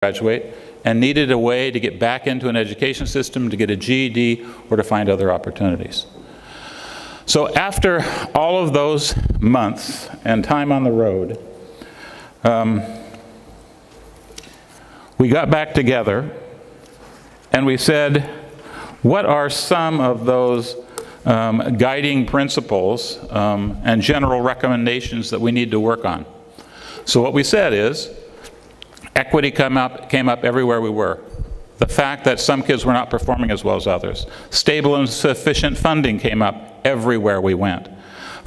graduate and needed a way to get back into an education system, to get a GED, or to find other opportunities. So after all of those months and time on the road, we got back together and we said, what are some of those guiding principles and general recommendations that we need to work on? So what we said is, equity came up everywhere we were. The fact that some kids were not performing as well as others. Stable and sufficient funding came up everywhere we went.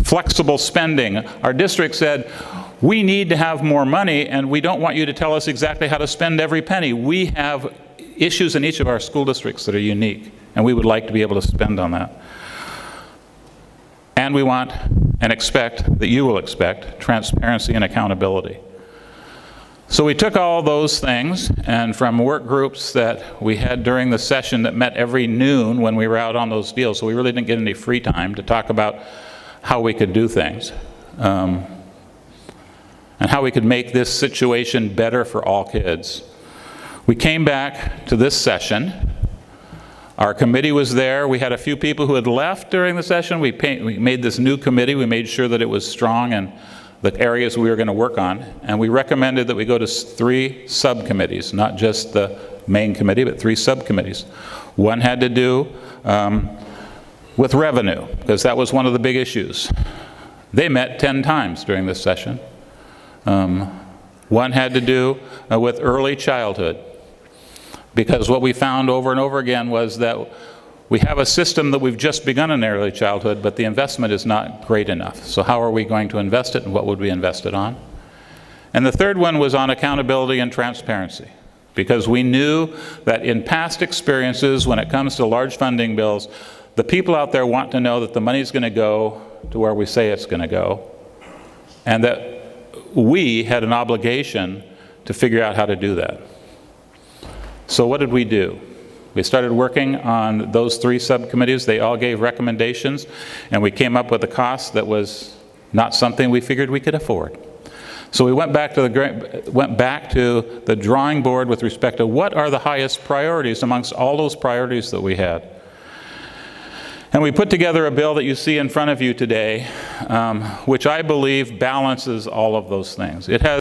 Flexible spending. Our district said, we need to have more money and we don't want you to tell us exactly how to spend every penny. We have issues in each of our school districts that are unique and we would like to be able to spend on that. And we want and expect that you will expect transparency and accountability. So we took all those things, and from work groups that we had during the session that met every noon when we were out on those deals, so we really didn't get any free time to talk about how we could do things and how we could make this situation better for all kids. We came back to this session. Our committee was there. We had a few people who had left during the session. We made this new committee. We made sure that it was strong and the areas we were going to work on, and we recommended that we go to 3 subcommittees, not just the main committee, but 3 subcommittees. One had to do with revenue, because that was one of the big issues. They met 10 times during this session. One had to do with early childhood, because what we found over and over again was that we have a system that we've just begun in early childhood, but the investment is not great enough. So how are we going to invest it, and what would we invest it on? And the third one was on accountability and transparency, because we knew that in past experiences, when it comes to large funding bills, the people out there want to know that the money is going to go to where we say it's going to go, and that we had an obligation to figure out how to do that. So what did we do? We started working on those 3 subcommittees. They all gave recommendations, and we came up with a cost that was not something we figured we could afford. So we went back to the drawing board with respect to what are the highest priorities amongst all those priorities that we had. And we put together a bill that you see in front of you today, which I believe balances all of those things. It has